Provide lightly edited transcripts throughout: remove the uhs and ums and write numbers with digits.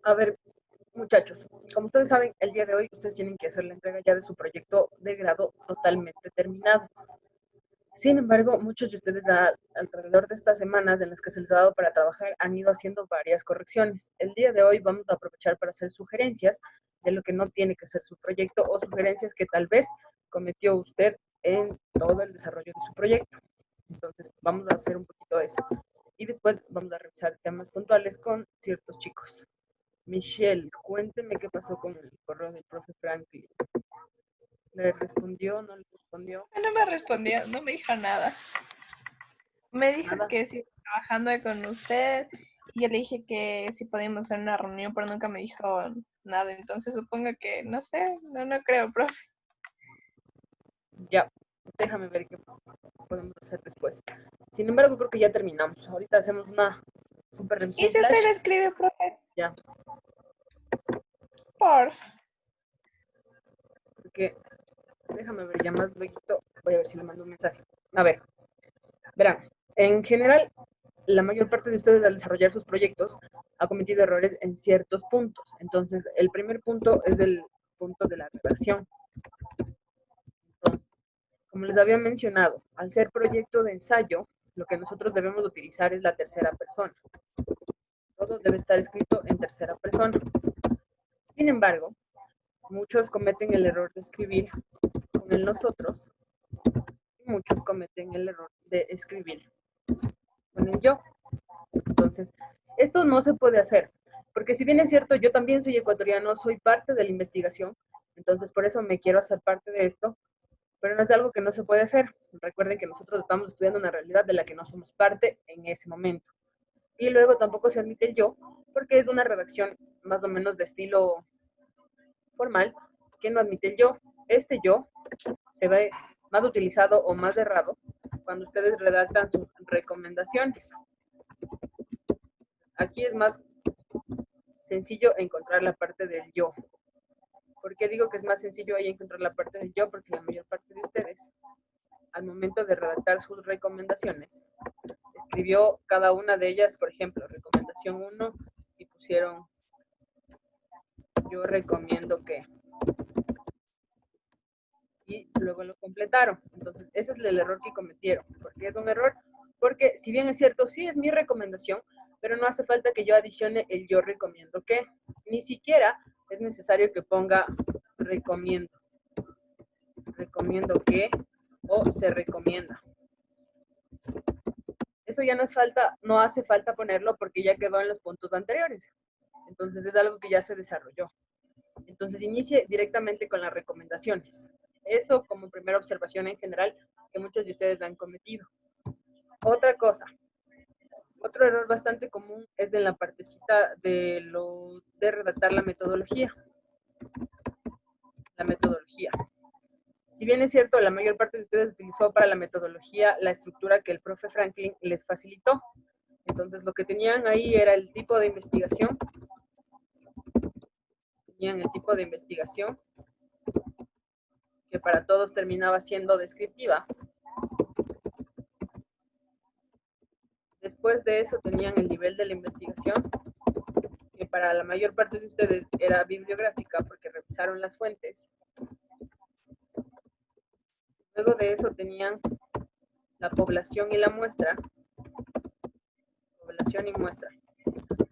A ver, muchachos, como ustedes saben, el día de hoy ustedes tienen que hacer la entrega ya de su proyecto de grado totalmente terminado. Sin embargo, muchos de ustedes alrededor de estas semanas en las que se les ha dado para trabajar han ido haciendo varias correcciones. El día de hoy vamos a aprovechar para hacer sugerencias de lo que no tiene que ser su proyecto o sugerencias que tal vez cometió usted en todo el desarrollo de su proyecto. Entonces, vamos a hacer un poquito de eso. Y después vamos a revisar temas puntuales con ciertos chicos. Michelle, cuénteme qué pasó con el correo del profe Franklin. ¿Le respondió? ¿No le respondió? No me respondió, no me dijo nada. Me dijo Nada. que sí, trabajando con usted, y yo le dije que sí podíamos hacer una reunión, pero nunca me dijo nada. Entonces supongo que, no sé, no creo, profe. Ya, déjame ver qué podemos hacer después. Sin embargo, creo que ya terminamos. Ahorita hacemos una super ¿Y revisión si usted flash. le escribe, profe? Ya, Porfa. porque déjame ver ya más luego. Voy a ver si le mando un mensaje. A ver, verán, en general, la mayor parte de ustedes al desarrollar sus proyectos ha cometido errores en ciertos puntos. Entonces, el primer punto es el punto de la redacción. Entonces, como les había mencionado, al ser proyecto de ensayo, lo que nosotros debemos utilizar es la tercera persona. Todo debe estar escrito en tercera persona. Sin embargo, muchos cometen el error de escribir con el nosotros y muchos cometen el error de escribir con el yo. Entonces, esto no se puede hacer, porque si bien es cierto, yo también soy ecuatoriano, soy parte de la investigación, entonces por eso me quiero hacer parte de esto, pero no es algo que no se puede hacer. Recuerden que nosotros estamos estudiando una realidad de la que no somos parte en ese momento. Y luego tampoco se admite el yo, porque es una redacción más o menos de estilo formal que no admite el yo. Este yo se ve más utilizado o más errado cuando ustedes redactan sus recomendaciones. Aquí es más sencillo encontrar la parte del yo. ¿Por qué digo que es más sencillo ahí encontrar la parte del yo? Porque la mayor parte de ustedes, al momento de redactar sus recomendaciones, escribió cada una de ellas, por ejemplo, recomendación 1 y pusieron yo recomiendo que, y luego lo completaron. Entonces, ese es el error que cometieron. ¿Por qué es un error? Porque si bien es cierto, sí es mi recomendación, pero no hace falta que yo adicione el yo recomiendo que. Ni siquiera es necesario que ponga recomiendo. Recomiendo que o se recomienda. Eso ya no es falta, no hace falta ponerlo porque ya quedó en los puntos anteriores. Entonces es algo que ya se desarrolló. Entonces inicie directamente con las recomendaciones. Eso como primera observación en general que muchos de ustedes han cometido. Otra cosa, otro error bastante común es en la partecita de redactar la metodología. La metodología. Si bien es cierto, la mayor parte de ustedes utilizó para la metodología la estructura que el profe Franklin les facilitó. Entonces lo que tenían ahí era el tipo de investigación. Tenían el tipo de investigación que para todos terminaba siendo descriptiva. Después de eso tenían el nivel de la investigación, que para la mayor parte de ustedes era bibliográfica porque revisaron las fuentes. Luego de eso tenían la población y la muestra, población y muestra.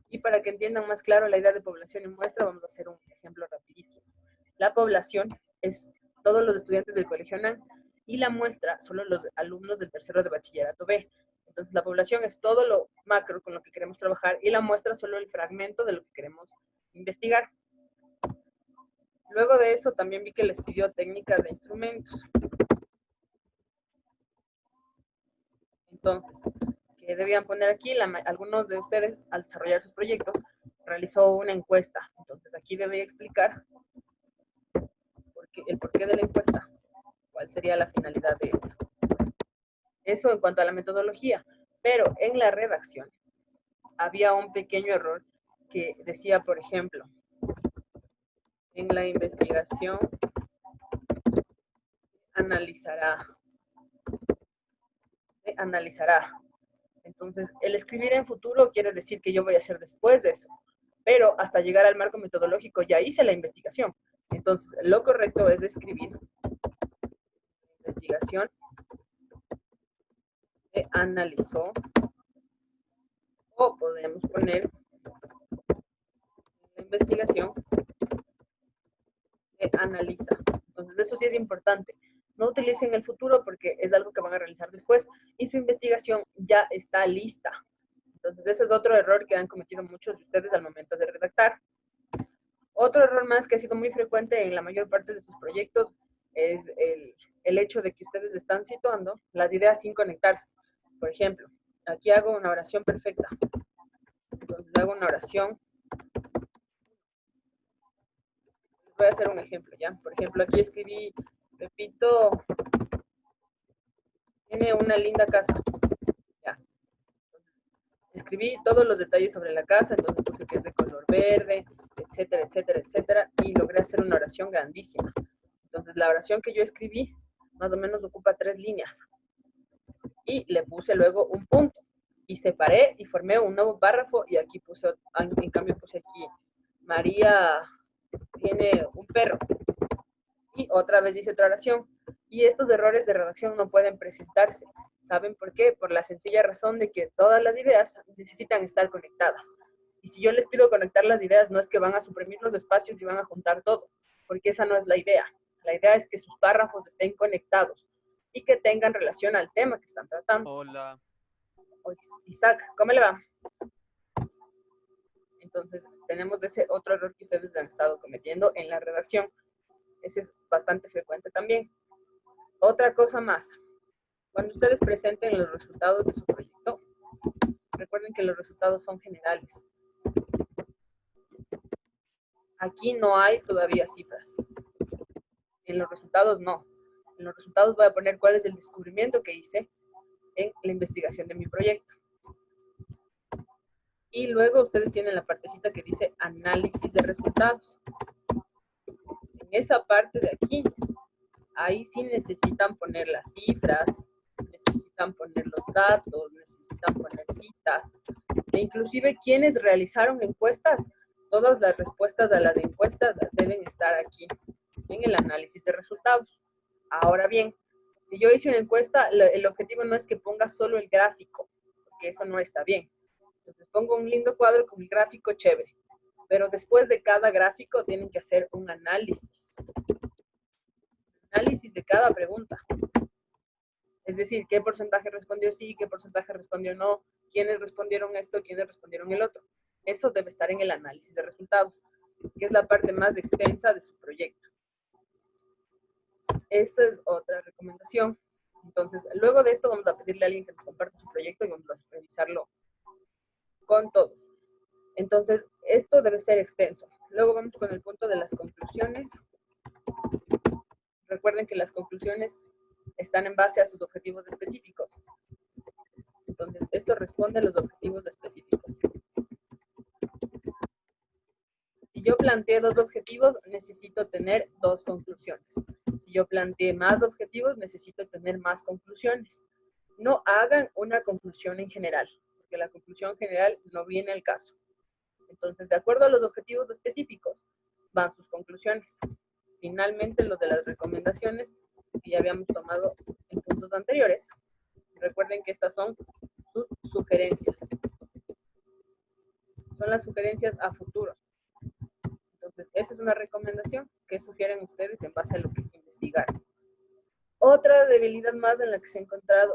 Y para que entiendan más claro la idea de población y muestra, vamos a hacer un ejemplo rapidísimo. La población es todos los estudiantes del Colegio ANAN y la muestra solo los alumnos del tercero de bachillerato B. Entonces la población es todo lo macro con lo que queremos trabajar y la muestra solo el fragmento de lo que queremos investigar. Luego de eso también vi que les pidió técnicas de instrumentos. Entonces, que debían poner aquí, algunos de ustedes al desarrollar sus proyectos realizó una encuesta. Entonces aquí debería explicar el porqué de la encuesta, cuál sería la finalidad de esta. Eso en cuanto a la metodología, pero en la redacción había un pequeño error que decía, por ejemplo, en la investigación analizará, analizará. Entonces, el escribir en futuro quiere decir que yo voy a hacer después de eso. pero hasta llegar al marco metodológico ya hice la investigación. Entonces, lo correcto es escribir investigación se analizó, o podemos poner la investigación se analiza. Entonces, eso sí es importante. No utilicen el futuro porque es algo que van a realizar después y su investigación ya está lista. Entonces, ese es otro error que han cometido muchos de ustedes al momento de redactar. Otro error más que ha sido muy frecuente en la mayor parte de sus proyectos es el hecho de que ustedes están situando las ideas sin conectarse. Por ejemplo, aquí hago una oración perfecta. Entonces hago una oración. Voy a hacer un ejemplo, ¿ya? Por ejemplo, aquí escribí, Pepito tiene una linda casa. Ya. Entonces, escribí todos los detalles sobre la casa, entonces puse que es de color verde, etcétera, etcétera, etcétera, y logré hacer una oración grandísima. Entonces, la oración que yo escribí más o menos ocupa 3 líneas. Y le puse luego un punto. Y separé y formé un nuevo párrafo y aquí puse, en cambio puse aquí, María tiene un perro. Y otra vez dice otra oración. Y estos errores de redacción no pueden presentarse. ¿Saben por qué? Por la sencilla razón de que todas las ideas necesitan estar conectadas. Y si yo les pido conectar las ideas, no es que van a suprimir los espacios y van a juntar todo, porque esa no es la idea. La idea es que sus párrafos estén conectados y que tengan relación al tema que están tratando. Hola. Isaac, ¿cómo le va? Entonces, tenemos ese otro error que ustedes han estado cometiendo en la redacción. Ese es bastante frecuente también. Otra cosa más, cuando ustedes presenten los resultados de su proyecto, recuerden que los resultados son generales. Aquí no hay todavía cifras. En los resultados no. En los resultados voy a poner cuál es el descubrimiento que hice en la investigación de mi proyecto. Y luego ustedes tienen la partecita que dice análisis de resultados. En esa parte de aquí, ahí sí necesitan poner las cifras, necesitan poner los datos, necesitan poner citas, e inclusive quienes realizaron encuestas, todas las respuestas a las encuestas deben estar aquí en el análisis de resultados. Ahora bien, si yo hice una encuesta, el objetivo no es que ponga solo el gráfico, porque eso no está bien. Entonces pongo un lindo cuadro con el gráfico chévere, pero después de cada gráfico tienen que hacer un análisis de cada pregunta. Es decir, qué porcentaje respondió sí, qué porcentaje respondió no, quiénes respondieron esto, quiénes respondieron el otro. Eso debe estar en el análisis de resultados, que es la parte más extensa de su proyecto. Esta es otra recomendación. Entonces, luego de esto vamos a pedirle a alguien que nos comparte su proyecto y vamos a revisarlo con todos. Entonces, esto debe ser extenso. Luego vamos con el punto de las conclusiones. Recuerden que las conclusiones están en base a sus objetivos específicos. Entonces, esto responde a los objetivos específicos. Si yo planteé 2 objetivos, necesito tener 2 conclusiones. Si yo planteé más objetivos, necesito tener más conclusiones. No hagan una conclusión en general, porque la conclusión general no viene al caso. Entonces, de acuerdo a los objetivos específicos, van sus conclusiones. Finalmente, lo de las recomendaciones que ya habíamos tomado en puntos anteriores. Recuerden que estas son sus sugerencias. Son las sugerencias a futuro. Entonces, esa es una recomendación que sugieren ustedes en base a lo que investigaron. Otra debilidad más en la que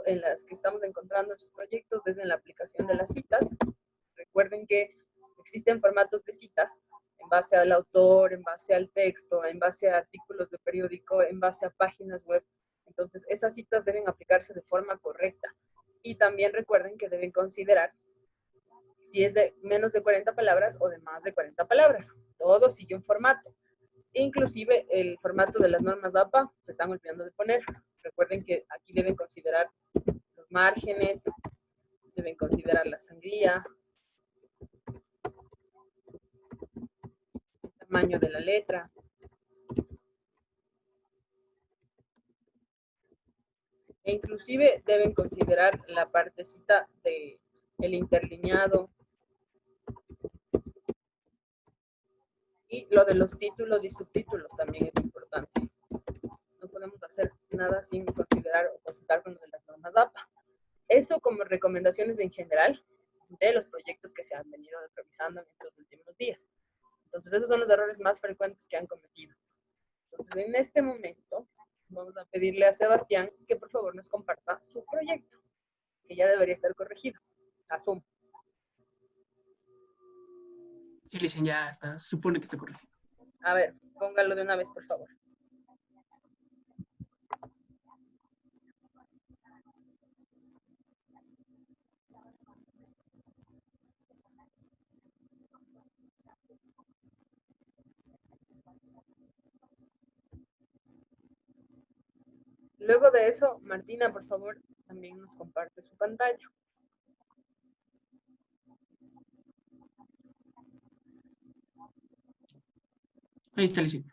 en las que estamos encontrando en sus proyectos es en la aplicación de las citas. Recuerden que existen formatos de citas en base al autor, en base al texto, en base a artículos de periódico, en base a páginas web. Entonces, esas citas deben aplicarse de forma correcta. Y también recuerden que deben considerar si es de menos de 40 palabras o de más de 40 palabras. Todo sigue un formato. Inclusive el formato de las normas APA se están olvidando de poner. Recuerden que aquí deben considerar los márgenes, deben considerar la sangría, el tamaño de la letra. E inclusive deben considerar la partecita del interlineado, Y lo de los títulos y subtítulos también es importante. No podemos hacer nada sin considerar o consultar con lo de las normas APA. Esto como recomendaciones en general de los proyectos que se han venido revisando en estos últimos días. Entonces, esos son los errores más frecuentes que han cometido. Entonces, en este momento, vamos a pedirle a Sebastián que por favor nos comparta su proyecto, que ya debería estar corregido. Asumo. Sí, Licen, ya está, supone que está corregido. A ver, póngalo de una vez, por favor. Luego de eso, Martina, por favor, también nos comparte su pantalla. Ahí está, Licen.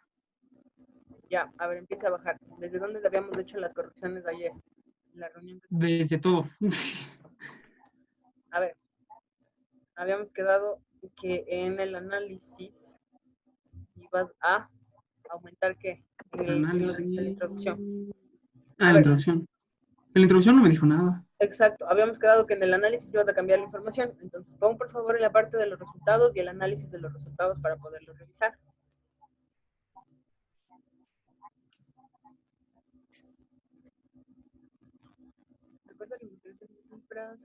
Ya, a ver, empieza a bajar. ¿Desde dónde le habíamos hecho las correcciones ayer? La reunión. Desde todo. A ver, habíamos quedado que en el análisis ibas a aumentar qué? En la Análisis. introducción. Ah, A la ver, introducción. En la introducción no me dijo nada. exacto, habíamos quedado que en el análisis ibas a cambiar la información. Entonces, pon por favor en la parte de los resultados y el análisis de los resultados para poderlos revisar. Recuerda la investigación de cifras.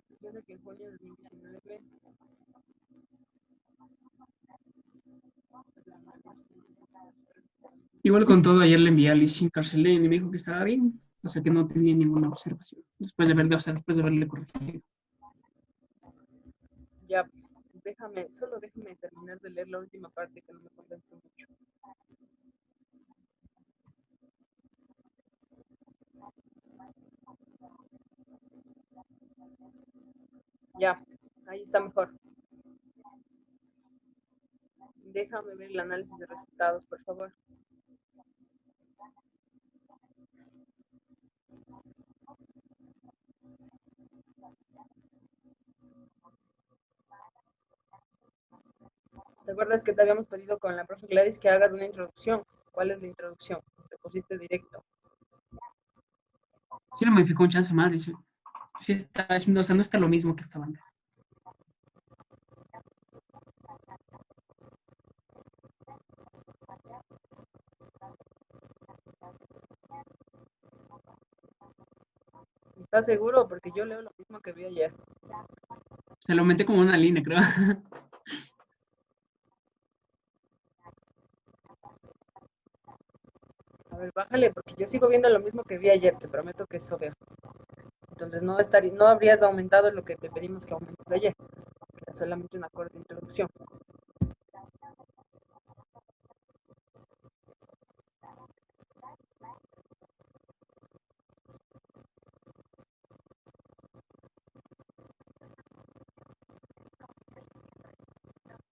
Recuerda que en junio de 2019 Igual con todo, ayer le envié a Licen Carcelén y me dijo que estaba bien. O sea que no tenía ninguna observación. Después de verle, o sea, después de haberle corregido. ya, solo déjame terminar de leer la última parte que no me convence mucho. Ya, ahí está mejor. Déjame ver el análisis de resultados, por favor. ¿Te acuerdas que te habíamos pedido con la profe Gladys que hagas una introducción? ¿Cuál es la introducción? Te pusiste directo. Sí, le modificó un chance más, dice. Sí está, o sea, no está lo mismo que estaba antes. ¿Estás seguro? Porque yo leo lo mismo que vi ayer. Se lo aumenté como una línea, creo. A ver, bájale, porque yo sigo viendo lo mismo que vi ayer. Te prometo que eso veo. Entonces no habrías aumentado lo que te pedimos que aumentes ayer. Era solamente una corta introducción.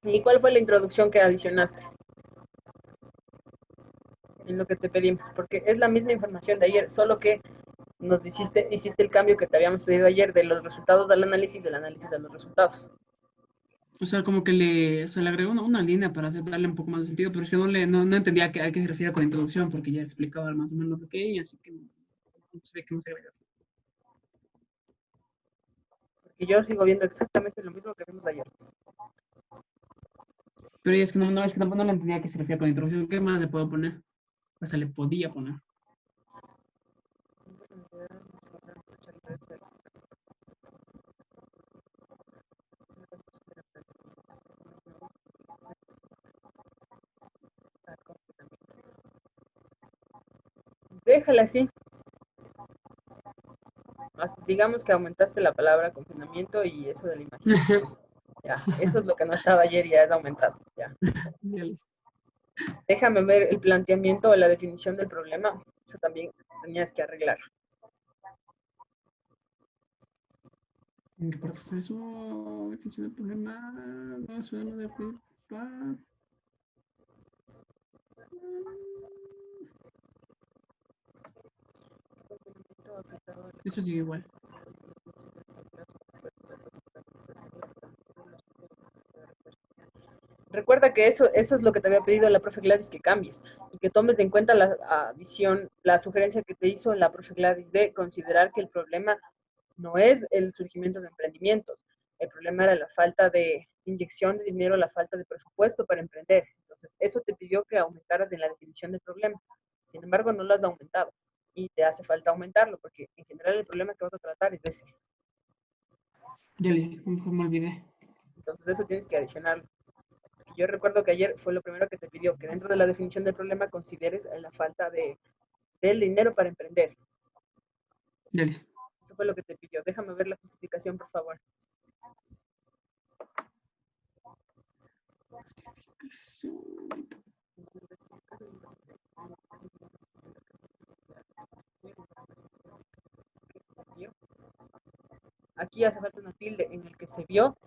¿Y cuál fue la introducción que adicionaste en lo que te pedimos? Porque es la misma información de ayer, solo que hiciste el cambio que te habíamos pedido ayer de los resultados del análisis de los resultados. O sea, como que se le agregó una línea para darle un poco más de sentido, pero es que no entendía a qué se refiere con introducción, porque ya explicaba más o menos lo que hay, así que no sabía qué más agregar. Porque yo sigo viendo exactamente lo mismo que vimos ayer. Pero es que es que tampoco no le entendía a qué se refiere con introducción. ¿Qué más le puedo poner? O sea, le podía poner. Déjala así. Digamos que aumentaste la palabra confinamiento y eso de la imaginación. Ya, eso es lo que no estaba ayer y ya es aumentado. Ya. Déjame ver el planteamiento o la definición del problema. Eso también tenías que arreglar. ¿En qué parte está eso? Definición del problema. No, eso no debe preocupar. Eso sigue igual. Recuerda que eso es lo que te había pedido la profe Gladys que cambies y que tomes en cuenta la sugerencia que te hizo la profe Gladys de considerar que el problema no es el surgimiento de emprendimientos, el problema era la falta de inyección de dinero, la falta de presupuesto para emprender. Entonces, eso te pidió que aumentaras en la definición del problema. Sin embargo, no lo has aumentado y te hace falta aumentarlo porque en general el problema que vas a tratar es ese. Ya le mejor me olvidé. Entonces, eso tienes que adicionarlo. Yo recuerdo que ayer fue lo primero que te pidió, que dentro de la definición del problema consideres la falta del dinero para emprender. Ya le. Eso fue lo que te pidió. Déjame ver la justificación, por favor. Aquí hace falta una tilde en el que se vio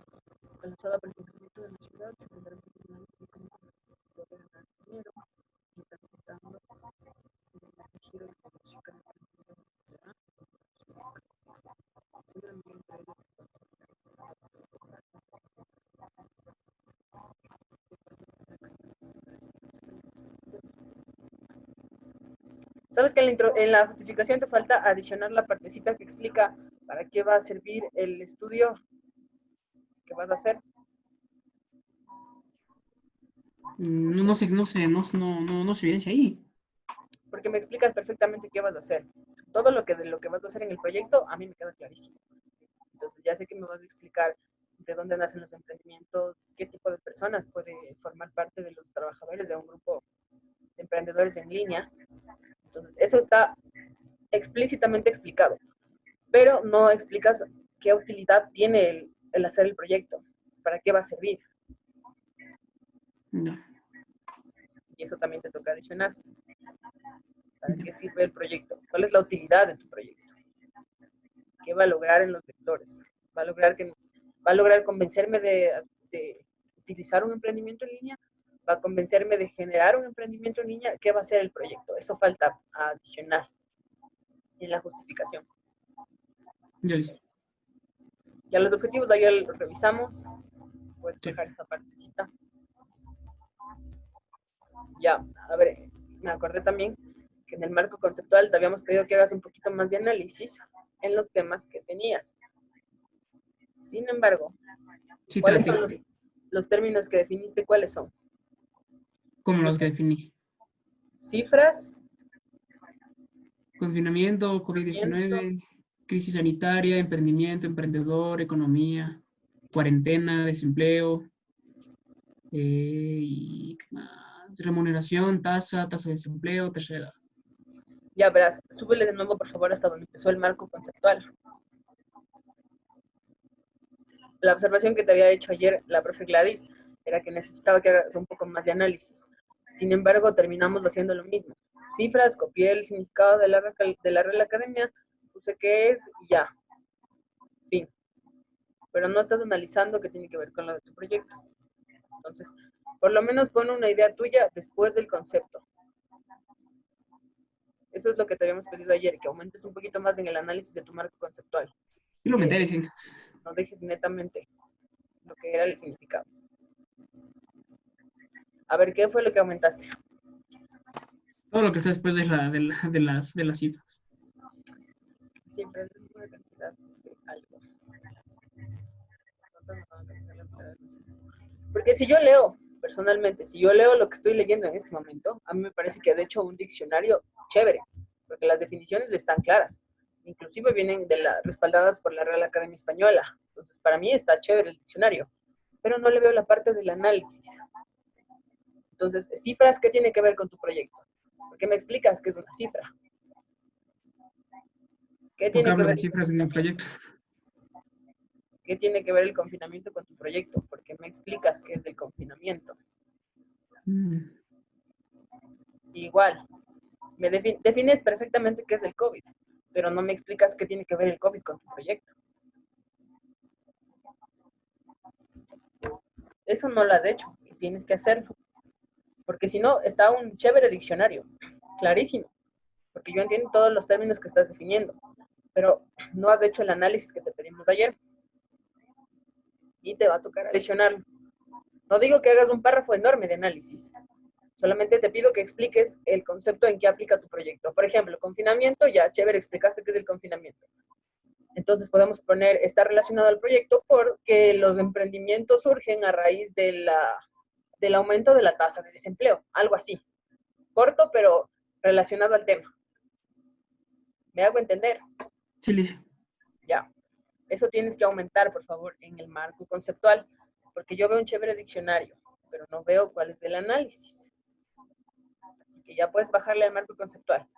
causada por el crecimiento de la ciudad, se tendrán que tener poder ganar dinero, y capitando el giro de producción que ¿Sabes que en la justificación te falta adicionar la partecita que explica para qué va a servir el estudio que vas a hacer? No sé, no se evidencia ahí. Porque me explicas perfectamente qué vas a hacer. Todo de lo que vas a hacer en el proyecto, a mí me queda clarísimo. Entonces ya sé que me vas a explicar de dónde nacen los emprendimientos, qué tipo de personas puede formar parte de los trabajadores de un grupo de emprendedores en línea. Entonces, eso está explícitamente explicado, pero no explicas qué utilidad tiene el hacer el proyecto, para qué va a servir. No. Y eso también te toca adicionar. ¿Para qué sirve el proyecto? ¿Cuál es la utilidad de tu proyecto? ¿Qué va a lograr en los lectores? ¿Va a lograr convencerme de utilizar un emprendimiento en línea? ¿Va a convencerme de generar un emprendimiento en línea? ¿Qué va a ser el proyecto? Eso falta adicionar en la justificación. Ya le. Ya los objetivos de ayer los revisamos. Puedes Sí. dejar esa partecita. Ya, a ver, me acordé también que en el marco conceptual te habíamos pedido que hagas un poquito más de análisis en los temas que tenías. Sin embargo, Sí, ¿cuáles traté. son los términos que definiste? ¿Cuáles son? Como los que definí. Cifras, Confinamiento, confinamiento, COVID-19, crisis sanitaria, emprendimiento, emprendedor, economía, cuarentena, desempleo, y ¿qué más? Remuneración, tasa de desempleo, tercera edad. ya verás, súbele de nuevo por favor hasta donde empezó el marco conceptual. La observación que te había hecho ayer la profe Gladys era que necesitaba que hagas un poco más de análisis. Sin embargo, terminamos haciendo lo mismo. Cifras, copié el significado de la Real Academia, puse qué es y ya. Fin. Pero no estás analizando qué tiene que ver con lo de tu proyecto. Entonces, por lo menos pon una idea tuya después del concepto. Eso es lo que te habíamos pedido ayer, que aumentes un poquito más en el análisis de tu marco conceptual. Y lo meteré, sí. No dejes netamente lo que era el significado. A ver, ¿qué fue lo que aumentaste? Todo lo que está después de las citas. Siempre es una cantidad de algo. Porque si yo leo, personalmente, si yo leo lo que estoy leyendo en este momento, a mí me parece que de hecho un diccionario chévere, porque las definiciones están claras. Inclusive vienen respaldadas por la Real Academia Española. Entonces, para mí está chévere el diccionario, pero no le veo la parte del análisis. Entonces, cifras, ¿qué tiene que ver con tu proyecto? ¿Por qué me explicas qué es una cifra? ¿Qué Porque tiene que hablo ver de cifras en el proyecto. ¿Qué tiene que ver el confinamiento con tu proyecto? ¿Por qué me explicas qué es el confinamiento? Igual, me defines perfectamente qué es el COVID, pero no me explicas qué tiene que ver el COVID con tu proyecto. Eso no lo has hecho y tienes que hacerlo, porque si no, está un chévere diccionario, clarísimo, porque yo entiendo todos los términos que estás definiendo, pero no has hecho el análisis que te pedimos ayer y te va a tocar adicionarlo. No digo que hagas un párrafo enorme de análisis, solamente te pido que expliques el concepto en que aplica tu proyecto. Por ejemplo, confinamiento, ya chévere, explicaste qué es el confinamiento. Entonces podemos poner, está relacionado al proyecto porque los emprendimientos surgen a raíz del aumento de la tasa de desempleo, algo así. Corto, pero relacionado al tema. ¿Me hago entender? Sí, Liz. Ya. Eso tienes que aumentar, por favor, en el marco conceptual, porque yo veo un chévere diccionario, pero no veo cuál es el análisis. Así que ya puedes bajarle al marco conceptual.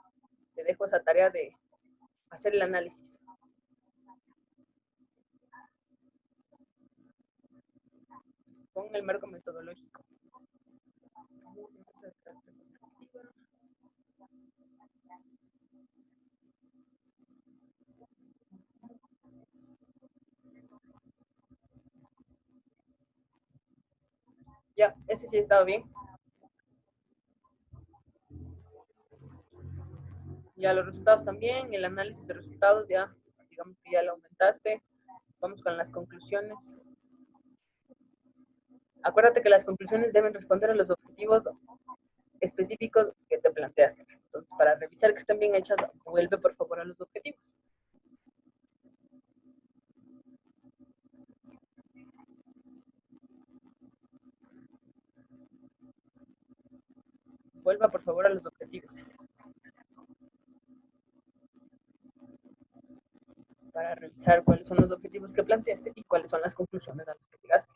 Te dejo esa tarea de hacer el análisis. Pon el marco metodológico. Ya, ese sí estaba bien. Ya los resultados también, el análisis de resultados ya, digamos que ya lo aumentaste. Vamos con las conclusiones. Acuérdate que las conclusiones deben responder a los objetivos específicos que te planteaste. Entonces, para revisar que estén bien hechas, vuelve por favor a los objetivos. Vuelva por favor a los objetivos. Para revisar cuáles son los objetivos que planteaste y cuáles son las conclusiones a las que llegaste.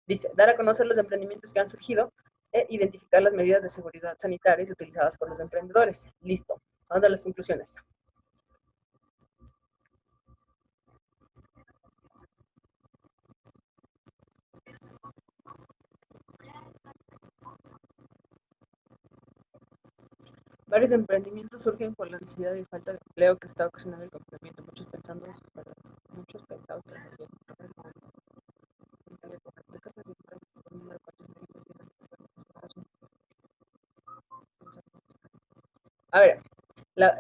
Dice, dar a conocer los emprendimientos que han surgido e identificar las medidas de seguridad sanitarias utilizadas por los emprendedores. Listo. Vamos a las conclusiones. Varios emprendimientos surgen por la necesidad y falta de empleo que está ocasionando el confinamiento. Muchos pensados a ver,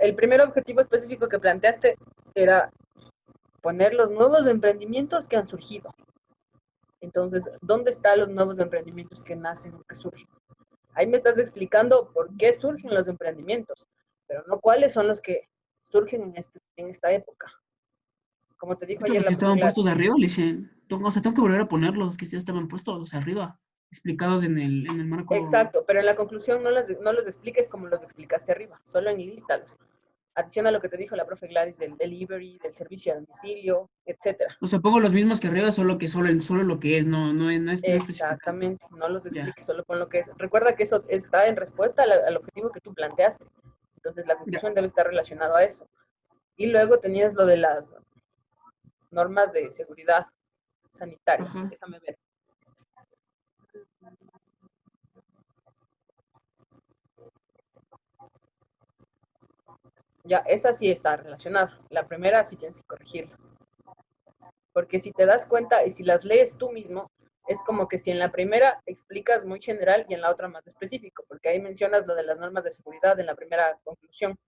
el primer objetivo específico que planteaste era poner los nuevos emprendimientos que han surgido. Entonces, ¿dónde están los nuevos emprendimientos que nacen o que surgen? Ahí me estás explicando por qué surgen los emprendimientos, pero no cuáles son los que surgen en esta época. Como te dijo ayer Los la que profe estaban puestos Gladys. arriba, le dicen, o sea, tengo que volver a ponerlos que ya estaban puestos arriba, explicados en el marco. Exacto, pero en la conclusión no los expliques como los explicaste arriba, solo enlístalos. Adiciona a lo que te dijo la profe Gladys del delivery, del servicio a domicilio, etcétera. O sea, pongo los mismos que arriba, solo que solo lo que es, no es especificado. Exactamente, no los Ya. expliques, solo pon lo que es. Recuerda que eso está en respuesta al objetivo que tú planteaste. Entonces la Ya. conclusión debe estar relacionada a eso. Y luego tenías lo de las normas de seguridad sanitaria. Ajá. Déjame ver. Ya, esa sí está relacionada. La primera sí tienes que corregirla. Porque si te das cuenta y si las lees tú mismo, es como que si en la primera explicas muy general y en la otra más específico, porque ahí mencionas lo de las normas de seguridad en la primera conclusión.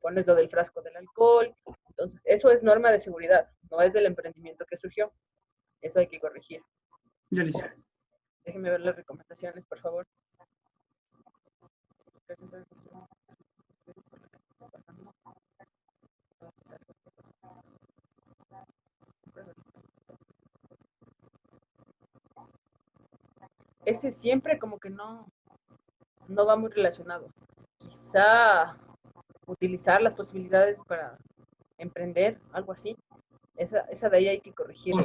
Pones lo del frasco del alcohol. Entonces, eso es norma de seguridad, no es del emprendimiento que surgió. Eso hay que corregir. Ya lo hice. Déjenme ver las recomendaciones, por favor. Ese siempre como que no va muy relacionado. Quizá utilizar las posibilidades para emprender, algo así. Esa de ahí hay que corregirla.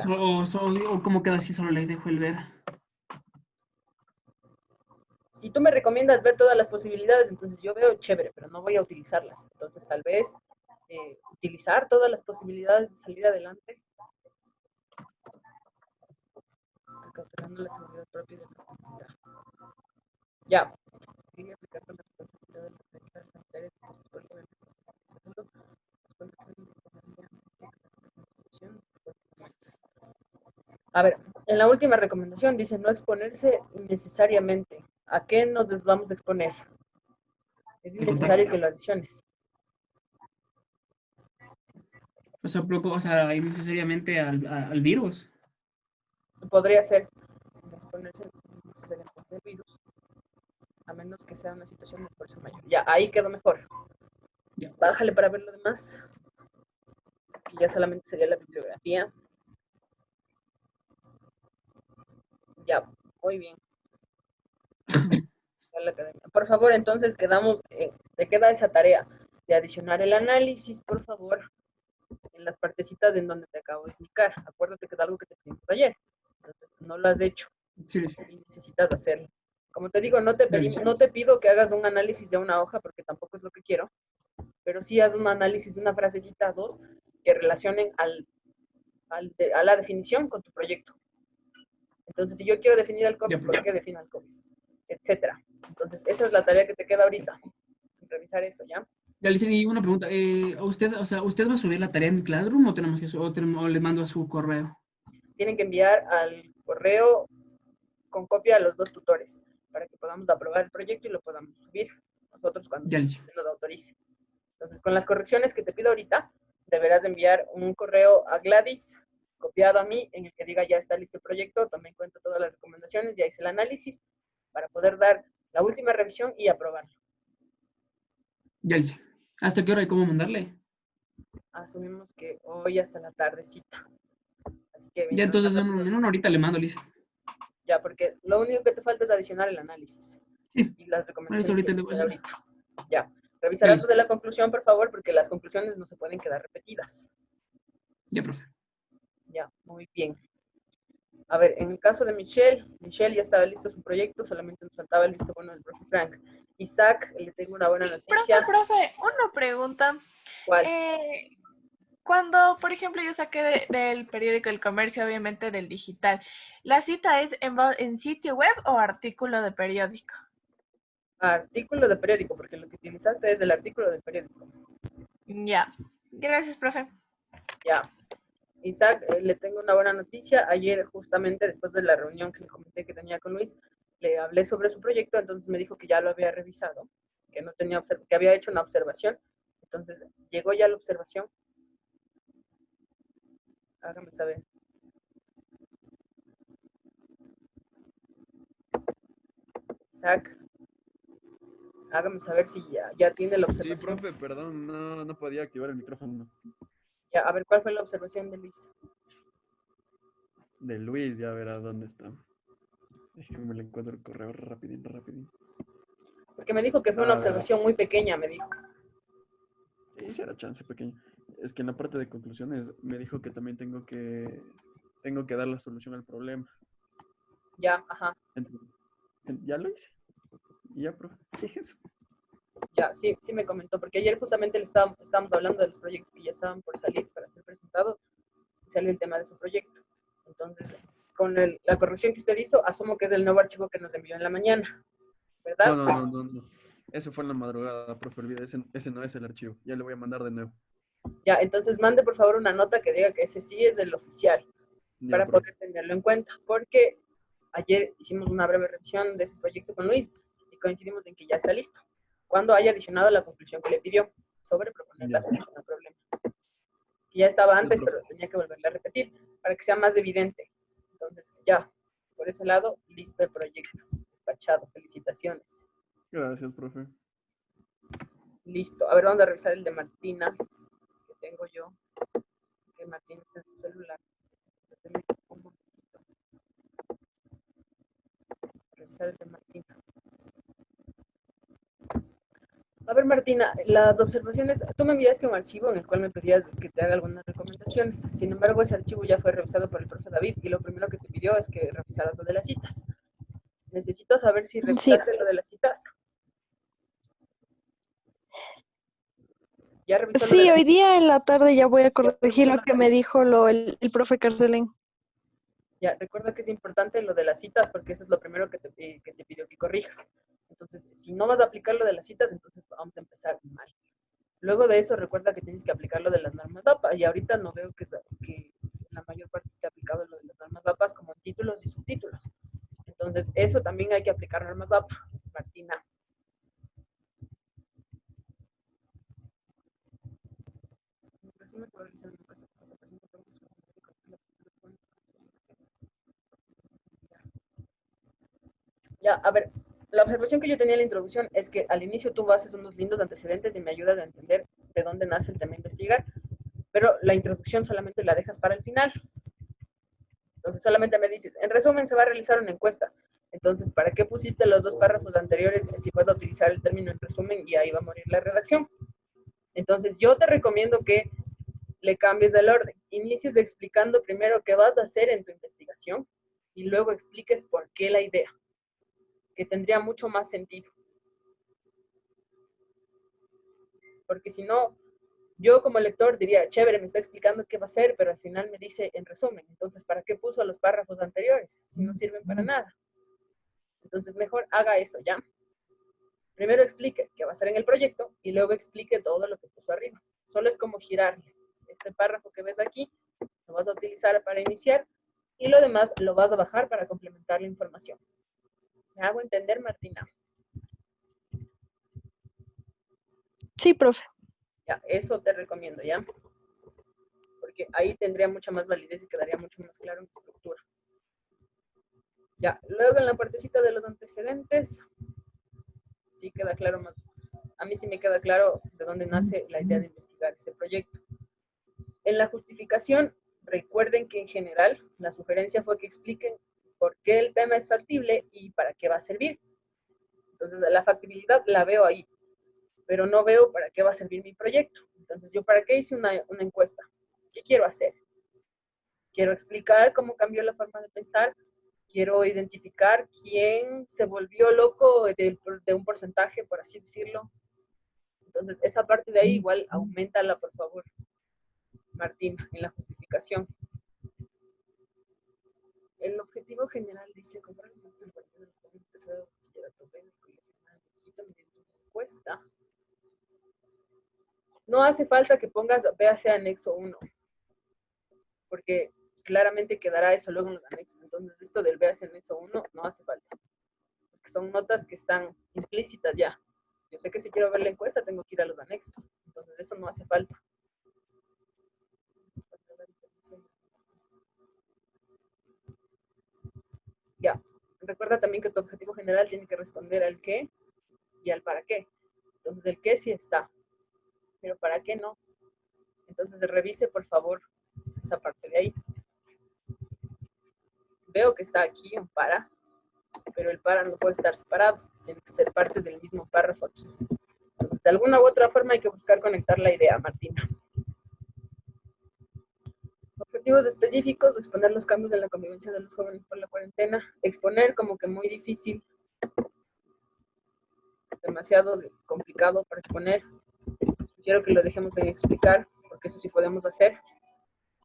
O como queda así, solo le dejo el ver. Si tú me recomiendas ver todas las posibilidades, entonces yo veo chévere, pero no voy a utilizarlas. Entonces tal vez utilizar todas las posibilidades de salir adelante, cautelando la seguridad propia de la comunidad. Ya. A ver, en la última recomendación dice no exponerse necesariamente. ¿A qué nos vamos a exponer? Es innecesario que lo adiciones. O sea, ahí necesariamente al virus. Podría ser exponerse necesariamente al virus, a menos que sea una situación de fuerza mayor. Ya, ahí quedó mejor. Ya. Bájale para ver lo demás, que ya solamente sería la bibliografía. Ya, muy bien. La academia. Por favor, entonces quedamos, te queda esa tarea de adicionar el análisis, por favor, en las partecitas en donde te acabo de indicar. Acuérdate que es algo que te pedimos ayer. Entonces, no lo has hecho Sí, sí. y necesitas hacerlo. Como te digo, no te, Ya, pedimos, sí. no te pido que hagas un análisis de una hoja porque tampoco es lo que quiero, pero sí haz un análisis de una frasecita, dos, que relacionen a la definición con tu proyecto. Entonces, si yo quiero definir al COVID, Ya, ¿por qué defino al COVID? Etcétera. Entonces, esa es la tarea que te queda ahorita. Revisar eso, ¿ya? Ya, Alicia, y una pregunta. ¿Usted va a subir la tarea en Classroom o tenemos que o le mando a su correo? Tienen que enviar al correo con copia a los dos tutores para que podamos aprobar el proyecto y lo podamos subir nosotros cuando Ya, Alicia. nos autorice. Entonces, con las correcciones que te pido ahorita, deberás enviar un correo a Gladys, copiado a mí, en el que diga ya está listo el proyecto, tomé en cuenta todas las recomendaciones, ya hice el análisis, para poder dar la última revisión y aprobarlo. Ya, Alicia. ¿Hasta qué hora y cómo mandarle? Asumimos que hoy hasta la tardecita. Así que Ya, mientras más entonces rápido, en una horita le mando, Alicia. ya, porque lo único que te falta es adicionar el análisis Sí, y las eso recomendaciones que ahorita hay le que voy a hacer hacer. ahorita. Ya, Ya, revisarás lo Alicia. de la conclusión, por favor, porque las conclusiones no se pueden quedar repetidas. Ya, profe. Ya, muy bien. A ver, en el caso de Michelle, Michelle ya estaba listo su proyecto, solamente nos faltaba el visto bueno del profe Frank. Isaac, le tengo una buena noticia. Profe, una pregunta. ¿Cuál? Eh, Cuando, por ejemplo, yo saqué del periódico El Comercio, obviamente del digital, ¿la cita es en sitio web o artículo de periódico? Artículo de periódico, porque lo que utilizaste es del artículo del periódico. Ya. Gracias, profe. Ya. Isaac, le tengo una buena noticia. Ayer, justamente después de la reunión que le comenté que tenía con Luis, le hablé sobre su proyecto, entonces me dijo que ya lo había revisado, que no tenía que había hecho una observación. Entonces, llegó ya la observación. Hágame saber. Isaac, hágame saber si ya tiene la Sí, observación. profe, perdón, no podía activar el micrófono Ya, a ver, ¿cuál fue la observación de Luis? de Luis, ya verá dónde está. Déjeme le encuentro el correo rapidín, rapidín. Porque me dijo que fue una A ver, observación muy pequeña, me dijo. sí, sí era chance pequeño. Es que en la parte de conclusiones me dijo que también tengo que dar la solución al problema. Ya, ajá, Entonces, ya lo hice. Y ya, profe, eso. ya, sí, sí me comentó, porque ayer justamente estábamos hablando de los proyectos que ya estaban por salir para ser presentados, y salió el tema de su proyecto. Entonces, con la corrección que usted hizo, asumo que es el nuevo archivo que nos envió en la mañana, ¿verdad? No. Eso fue en la madrugada, profe, olvida, ese no es el archivo. Ya le voy a mandar de nuevo. Ya, entonces mande por favor una nota que diga que ese sí es del oficial, Ya, para profe. poder tenerlo en cuenta, porque ayer hicimos una breve revisión de ese proyecto con Luis y coincidimos en que ya está listo. Cuando haya adicionado la conclusión que le pidió sobre proponer la Ya, solución al problema. Que ya estaba ya, antes, profe. pero tenía que volverla a repetir para que sea más evidente. Entonces, ya, por ese lado, listo el proyecto. Despachado, felicitaciones. Gracias, profe. Listo. A ver, vamos a revisar el de Martina, que tengo yo. Que Martina está en su celular. Revisar el de Martina. A ver, Martina, las observaciones, tú me enviaste un archivo en el cual me pedías que te haga algunas recomendaciones. Sin embargo, ese archivo ya fue revisado por el profe David y lo primero que te pidió es que revisaras lo de las citas. Necesito saber si Sí, revisaste lo de las citas. ¿Ya revisó lo de sí, las hoy citas? día en la tarde ya voy a ¿Ya corregir revisó lo la que me dijo el profe Carcelén. Ya, recuerda que es importante lo de las citas porque eso es lo primero que te pidió que corrijas. Entonces, si no vas a aplicar lo de las citas, entonces vamos a empezar mal. Luego de eso, recuerda que tienes que aplicar lo de las normas DAPA y ahorita no veo que la mayor parte esté aplicado lo de las normas DAPA como títulos y subtítulos. Entonces, eso también hay que aplicar normas DAPA, Martina. Ya, a ver, la observación que yo tenía en la introducción es que al inicio tú haces unos lindos antecedentes y me ayudas a entender de dónde nace el tema a investigar, pero la introducción solamente la dejas para el final. Entonces solamente me dices, en resumen se va a realizar una encuesta. Entonces, ¿para qué pusiste los dos párrafos anteriores si vas a utilizar el término en resumen y ahí va a morir la redacción? Entonces, yo te recomiendo que le cambies el orden. Inicies explicando primero qué vas a hacer en tu investigación y luego expliques por qué la idea, que tendría mucho más sentido. Porque si no, yo como lector diría, chévere, me está explicando qué va a hacer, pero al final me dice en resumen. Entonces, ¿para qué puso los párrafos anteriores? Si no sirven para nada. Entonces, mejor haga eso, ¿ya? Primero explique qué va a hacer en el proyecto y luego explique todo lo que puso arriba. Solo es como girarle. Este párrafo que ves aquí lo vas a utilizar para iniciar y lo demás lo vas a bajar para complementar la información. ¿Me hago entender, Martina? Sí, profe. Ya, eso te recomiendo, ¿ya? Porque ahí tendría mucha más validez y quedaría mucho más claro en tu estructura. Ya, luego en la partecita de los antecedentes, sí queda claro más. A mí sí me queda claro de dónde nace la idea de investigar este proyecto. En la justificación, recuerden que en general la sugerencia fue que expliquen por qué el tema es factible y para qué va a servir. Entonces, la factibilidad la veo ahí, pero no veo para qué va a servir mi proyecto. Entonces, ¿yo para qué hice una encuesta? ¿Qué quiero hacer? Quiero explicar cómo cambió la forma de pensar, quiero identificar quién se volvió loco de un porcentaje, por así decirlo. Entonces, esa parte de ahí igual aumentala, por favor, Martín, en la justificación. El objetivo general dice comprar los datos del partido de los jóvenes de bachillerato B en el Colegio Nacional de Quito mediante una encuesta. No hace falta que pongas véase anexo 1, porque claramente quedará eso luego en los anexos. Entonces, esto del véase anexo 1 no hace falta, porque son notas que están implícitas ya. Yo sé que si quiero ver la encuesta tengo que ir a los anexos, entonces eso no hace falta. Ya, recuerda también que tu objetivo general tiene que responder al qué y al para qué. Entonces, el qué sí está, pero para qué no. Entonces, revise, por favor, esa parte de ahí. Veo que está aquí un para, pero el para no puede estar separado. Tiene que ser parte del mismo párrafo aquí. Entonces, de alguna u otra forma hay que buscar conectar la idea, Martina. Objetivos específicos, exponer los cambios en la convivencia de los jóvenes por la cuarentena. Exponer como que muy difícil, demasiado complicado para exponer. Quiero que lo dejemos en explicar, porque eso sí podemos hacer.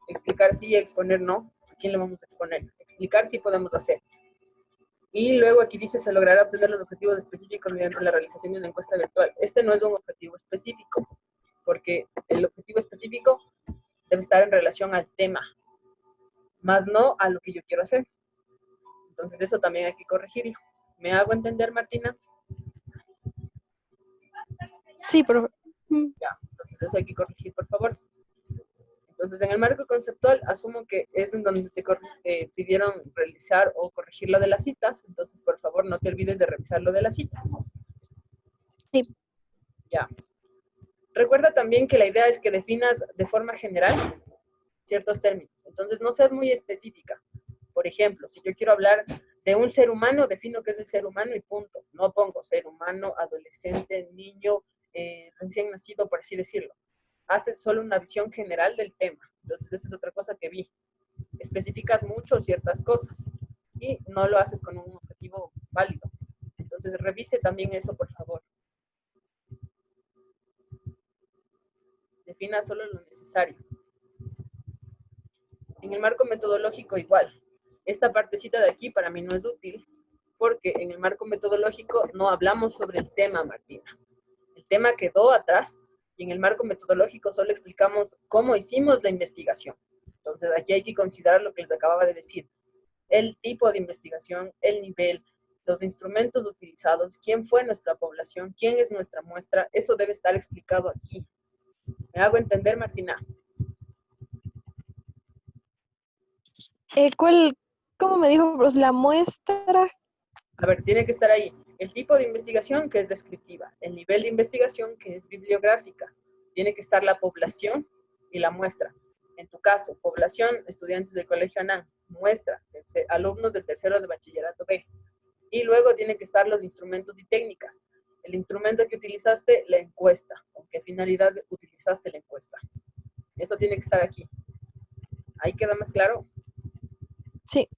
Explicar sí, exponer no. ¿A quién le vamos a exponer? Explicar sí podemos hacer. Y luego aquí dice, se logrará obtener los objetivos específicos mediante la realización de una encuesta virtual. Este no es un objetivo específico, porque el objetivo específico debe estar en relación al tema, más no a lo que yo quiero hacer. Entonces eso también hay que corregirlo. ¿Me hago entender, Martina? Sí, profe. Ya, entonces eso hay que corregir, por favor. Entonces, en el marco conceptual, asumo que es en donde te pidieron realizar o corregir lo de las citas. Entonces, por favor, no te olvides de revisar lo de las citas. Sí. Ya. Recuerda también que la idea es que definas de forma general ciertos términos. Entonces, no seas muy específica. Por ejemplo, si yo quiero hablar de un ser humano, defino qué es el ser humano y punto. No pongo ser humano, adolescente, niño, recién nacido, por así decirlo. Haces solo una visión general del tema. Entonces, esa es otra cosa que vi. Especificas mucho ciertas cosas y no lo haces con un objetivo válido. Entonces, revise también eso, por favor. Defina solo lo necesario. En el marco metodológico igual. Esta partecita de aquí para mí no es útil porque en el marco metodológico no hablamos sobre el tema, Martina. El tema quedó atrás y en el marco metodológico solo explicamos cómo hicimos la investigación. Entonces aquí hay que considerar lo que les acababa de decir. El tipo de investigación, el nivel, los instrumentos utilizados, quién fue nuestra población, quién es nuestra muestra, eso debe estar explicado aquí. ¿Me hago entender, Martina? ¿Cómo me dijo? Pues la muestra, A ver, tiene que estar ahí el tipo de investigación, que es descriptiva, el nivel de investigación, que es bibliográfica. Tiene que estar la población y la muestra. En tu caso, población, estudiantes del Colegio ANAN, muestra, alumnos del tercero de bachillerato B. Y luego tienen que estar los instrumentos y técnicas. El instrumento que utilizaste, la encuesta. ¿Con qué finalidad utilizaste la encuesta? Eso tiene que estar aquí. ¿Ahí queda más claro? Sí.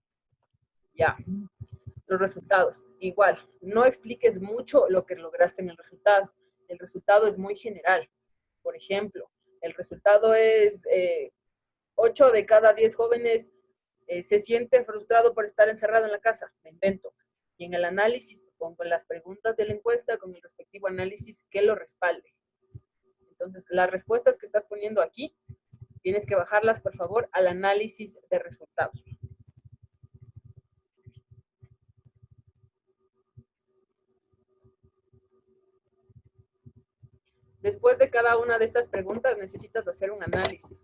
Ya. Los resultados. Igual, no expliques mucho lo que lograste en el resultado. El resultado es muy general. Por ejemplo, el resultado es 8 de cada 10 jóvenes se siente frustrado por estar encerrado en la casa. Me invento. Y en el análisis pongo las preguntas de la encuesta con el respectivo análisis que lo respalde. Entonces, las respuestas que estás poniendo aquí, tienes que bajarlas, por favor, al análisis de resultados. Después de cada una de estas preguntas, necesitas hacer un análisis.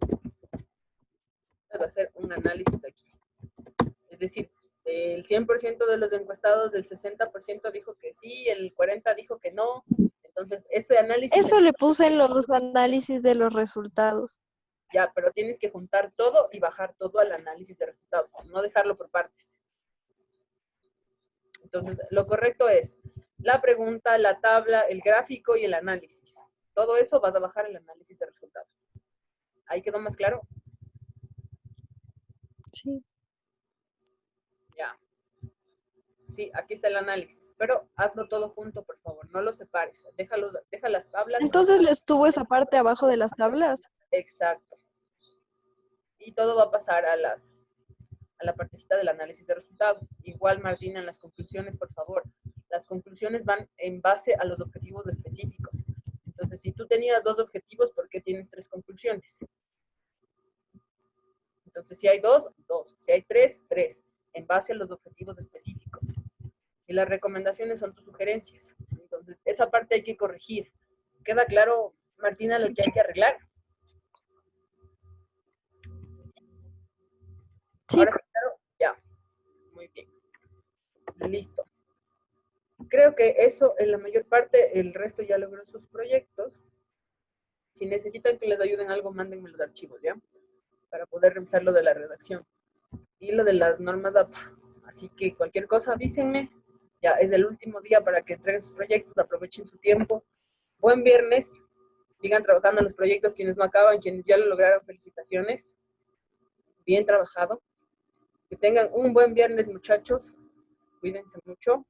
Necesitas hacer un análisis aquí. Es decir, el 100% de los encuestados, del 60% dijo que sí, el 40% dijo que no. Entonces, ese análisis... Eso le puse en los análisis de los resultados. Ya, pero tienes que juntar todo y bajar todo al análisis de resultados, no dejarlo por partes. Entonces, lo correcto es la pregunta, la tabla, el gráfico y el análisis. Todo eso vas a bajar el análisis de resultados. ¿Ahí quedó más claro? Sí. Ya. Sí, aquí está el análisis, pero hazlo todo junto, por favor, no lo separes. Deja las tablas. Entonces les tuvo esa parte abajo de las tablas. Exacto. Y todo va a pasar a la partecita del análisis de resultados. Igual, Martina, en las conclusiones, por favor. Las conclusiones van en base a los objetivos específicos. Entonces, si tú tenías 2 objetivos, ¿por qué tienes 3 conclusiones? Entonces, si hay 2, 2. Si hay 3, 3. En base a los objetivos específicos. Y las recomendaciones son tus sugerencias. Entonces, esa parte hay que corregir. ¿Queda claro, Martina, lo que hay que arreglar? Sí. Ahora sí, claro, ya. Muy bien. Listo. Creo que eso, en la mayor parte, el resto ya logró sus proyectos. Si necesitan que les ayuden algo, mándenme los archivos, ¿ya? Para poder revisar lo de la redacción. Y lo de las normas APA. Así que cualquier cosa, avísenme. Ya es el último día para que entreguen sus proyectos, aprovechen su tiempo. Buen viernes. Sigan trabajando en los proyectos, quienes no acaban, quienes ya lo lograron, felicitaciones. Bien trabajado. Que tengan un buen viernes, muchachos. Cuídense mucho.